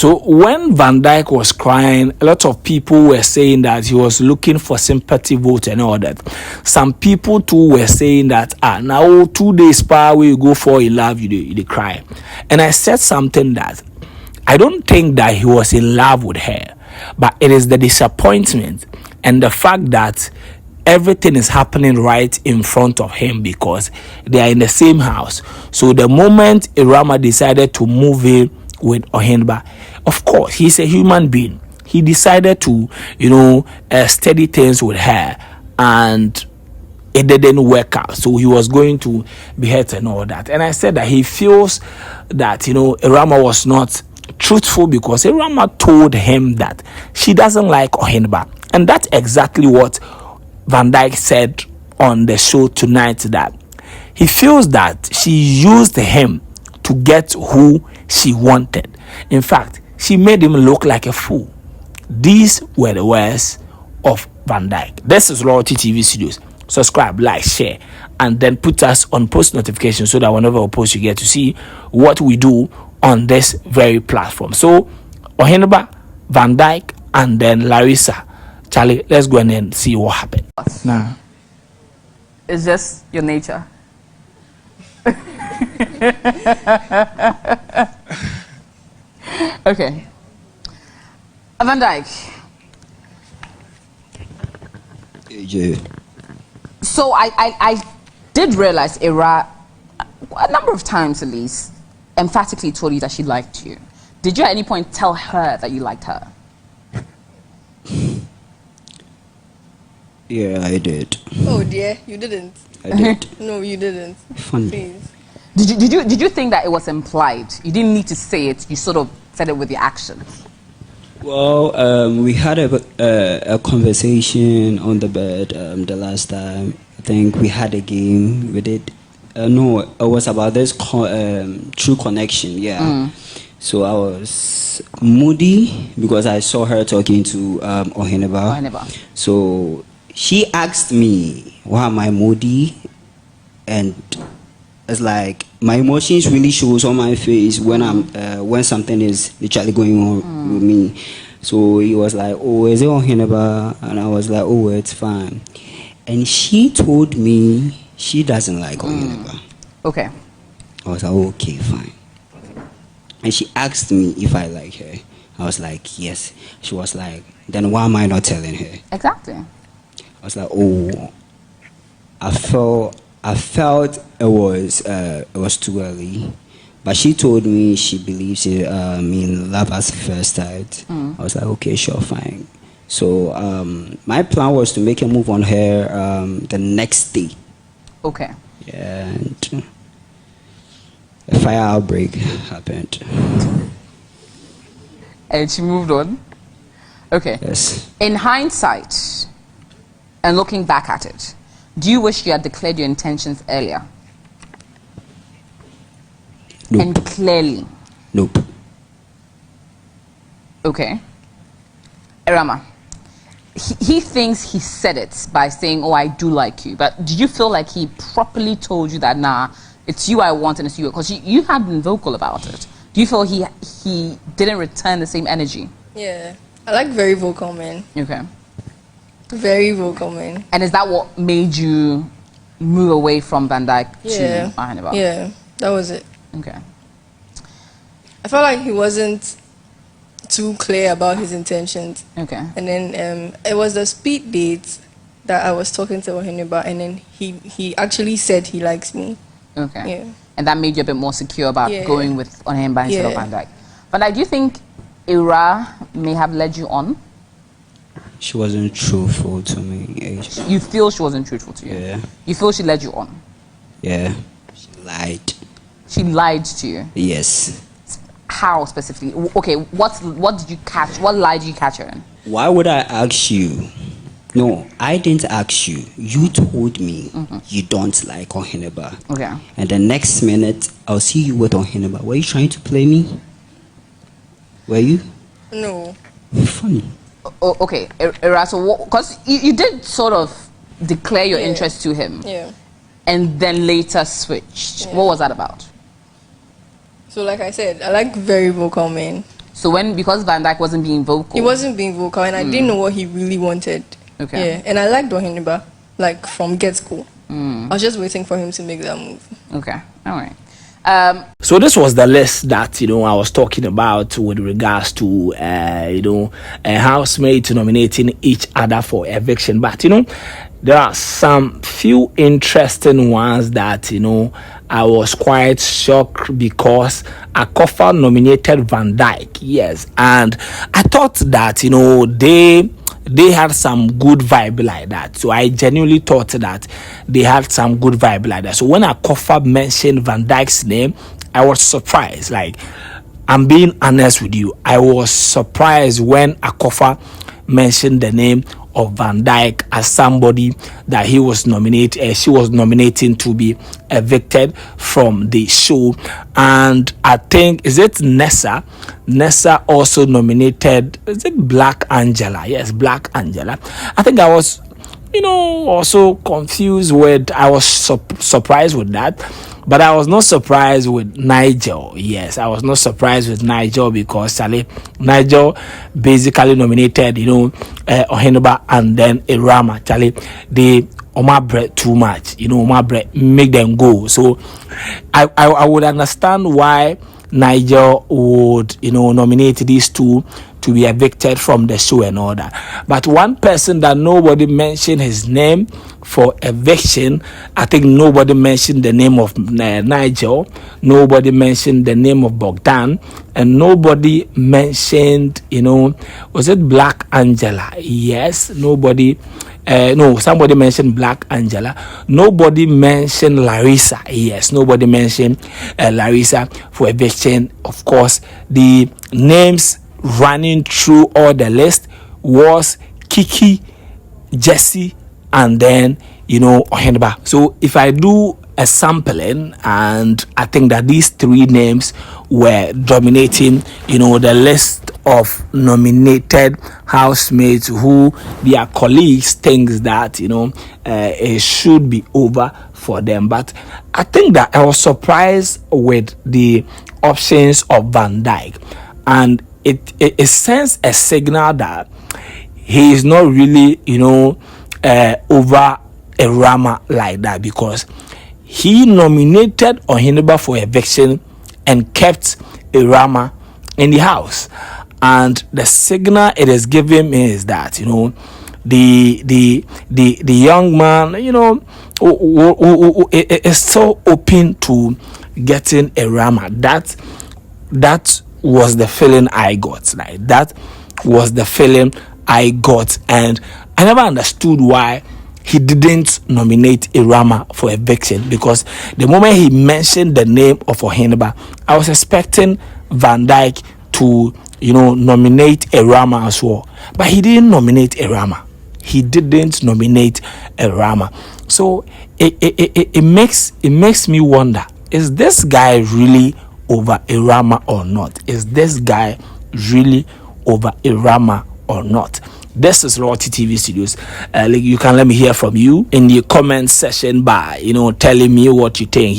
So when Vandyke was crying, a lot of people were saying that he was looking for sympathy vote and all that. Some people too were saying that now 2 days power where you go for in love, you cry. And I said something that I don't think that he was in love with her, but it is the disappointment and the fact that everything is happening right in front of him because they are in the same house. So the moment Ewurama decided to move in with Ohenba, of course, he's a human being. He decided to, steady things with her, and it didn't work out. So he was going to be hurt and all that. And I said that he feels that, Ewurama was not truthful because Ewurama told him that she doesn't like Ohenba. And that's exactly what Vandyke said on the show tonight, that he feels that she used him to get who she wanted. In fact, she made him look like a fool. These were the words of Vandyke. This is Loyalty TV Studios. Subscribe, like, share, and then put us on post notifications so that whenever we post, you get to see what we do on this very platform. So, Ohenba, Vandyke, and then Larissa. Charlie, let's go and see what happened. Nah. It's just your nature. Okay. Vandyke. Yeah. So I did realize Ewura, a number of times at least, emphatically told you that she liked you. Did you at any point tell her that you liked her? Yeah, I did. Oh dear, you didn't. I did. No, you didn't. Funny. Please. Did you think that it was implied? You didn't need to say it. You sort of said it with your actions. Well, we had a conversation on the bed the last time. I think we had a game. We did. No, it was about this true connection. Yeah. So I was moody because I saw her talking to Ohenba. So she asked me, why am I moody? And it's like my emotions really shows on my face when when something is literally going on with me. So he was like, oh, is it Ohenba? And I was like, oh, it's fine. And she told me she doesn't like Ohenba. Okay. I was like, okay, fine. And she asked me if I like her. I was like, yes. She was like, then why am I not telling her? Exactly. I was like, oh, I felt it was too early, but she told me she believes in love at first sight. I was like, okay, sure, fine. So my plan was to make a move on her the next day. Okay. Yeah, and a fire outbreak happened. And she moved on. Okay. Yes. In hindsight, and looking back at it, do you wish you had declared your intentions earlier? Nope. And clearly? Nope. Okay. Ewurama, he thinks he said it by saying, oh, I do like you. But do you feel like he properly told you that, nah, it's you I want and it's you? Because you had been vocal about it. Do you feel he didn't return the same energy? Yeah. I like very vocal men. Okay. Very vocal men. And is that what made you move away from Vandyke to Ohenba? Yeah, that was it. Okay. I felt like he wasn't too clear about his intentions. Okay. And then it was the speed date that I was talking to Ohenba, and then he actually said he likes me. Okay. Yeah. And that made you a bit more secure about going with Ohenba instead of Vandyke. Vandyke, do you think Ewura may have led you on? She wasn't truthful to me. You feel she wasn't truthful to you? Yeah. You feel she led you on? Yeah. She lied. She lied to you? Yes. How specifically? Okay, what did you catch? What lie did you catch her in? Why would I ask you? No, I didn't ask you. You told me you don't like Ohenba. Okay. And the next minute, I'll see you with Ohenba. Were you trying to play me? Were you? No. Funny. Oh, okay, so because you did sort of declare your interest to him. Yeah. And then later switched. Yeah. What was that about? So like I said, I like very vocal men. So because Vandyke wasn't being vocal. He wasn't being vocal, and I didn't know what he really wanted. Okay. Yeah, and I liked Oheniba, like from get-go. I was just waiting for him to make that move. Okay, all right. So this was the list that I was talking about with regards to housemates nominating each other for eviction. But there are some few interesting ones that I was quite shocked because Akofa nominated Vandyke. Yes, and I thought that they had some good vibe like that. So I genuinely thought that they had some good vibe like that. So when Akofa mentioned Vandyke's name, I was surprised. Like, I'm being honest with you, I was surprised when Akofa mentioned the name of Vandyke as somebody that she was nominating to be evicted from the show. And I think, is it Nessa also nominated, is it Black Angela? Yes, Black Angela. I think I was also confused with, I was surprised with that. But I was not surprised with Nigel. Yes, I was not surprised with Nigel because Nigel basically nominated, Oheniba and then Ewurama. They bread too much. Bread make them go. So I would understand why Nigel would, nominate these two to be evicted from the show and all that. But one person that nobody mentioned his name for eviction, I think nobody mentioned the name of Nigel, nobody mentioned the name of Bogdan, and nobody mentioned, was it Black Angela? Yes, nobody. Somebody mentioned Black Angela. Nobody mentioned Larissa. Yes, nobody mentioned Larissa for eviction. Of course, the names running through all the list was Kiki, Jesse, and then Oheniba. So if I do a sampling, and I think that these three names were dominating the list of nominated housemates who their colleagues thinks that it should be over for them. But I think that I was surprised with the options of Vandyke, and it sends a signal that he is not really over Ewurama like that, because he nominated Oheniba for eviction and kept Ewurama in the house. And the signal it is giving me is that the young man is so open to getting Ewurama. That was the feeling I got. Like, that was the feeling I got, and I never understood why he didn't nominate Ewurama for eviction, because the moment he mentioned the name of Oheniba, I was expecting Vandyke to nominate Ewurama as well, but he didn't nominate Ewurama. So it makes me wonder, is this guy really over Ewurama or not? Is this guy really over Ewurama or not? This is Royalty TV Studios. You can let me hear from you in the comment section by telling me what you think.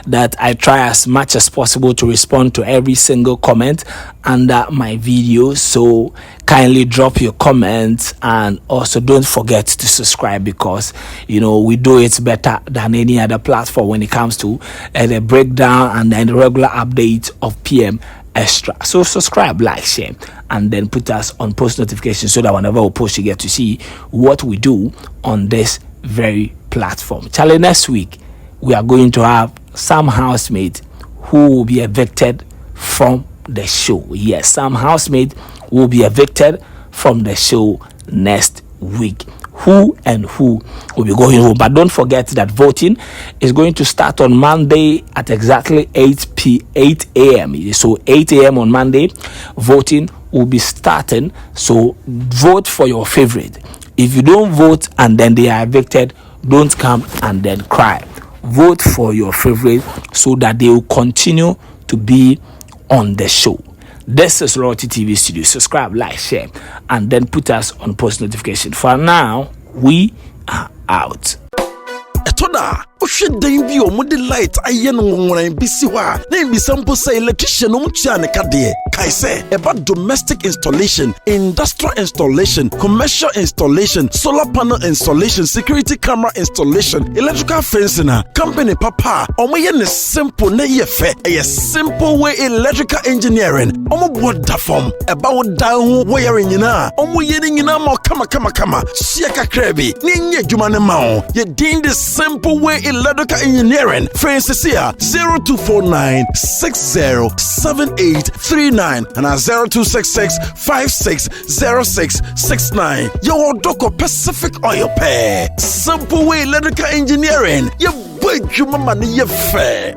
That I try as much as possible to respond to every single comment under my videos, so kindly drop your comments, and also don't forget to subscribe, because we do it better than any other platform when it comes to the breakdown and then the regular update of PM Xtra. So subscribe, like, share, and then put us on post notifications so that whenever we post, you get to see what we do on this very platform. Charlie, next week we are going to have some housemates who will be evicted from the show. Yes, some housemates will be evicted from the show next week. Who will be going home? But don't forget that voting is going to start on Monday at exactly 8 a.m. So 8 a.m. on Monday, voting will be starting. So vote for your favorite. If you don't vote and then they are evicted, don't come and then cry. Vote for your favorite so that they will continue to be on the show. This is Royalty TV Studio. Subscribe, like, share, and then put us on post notification. For now, we are out. etoda ohwe dan bi o mode light aye no nworan bi si ho a na bi sample say electrician no mtua ne kade kai say about domestic installation, industrial installation, commercial installation, solar panel installation, security camera installation, electrical fencing company papa omoye ne simple na ye fe a simple way electrical engineering omo boda form about dan ho wiring nyina omo ye nyina ma kama sia kakra bi ne nye dwuma ne ma o ye din the simple way electrical engineering Francis here 0249 607839 and 0266 560669 your Doko Pacific Oil Pair simple way electrical engineering ye boy dwuma ma ne ye fe.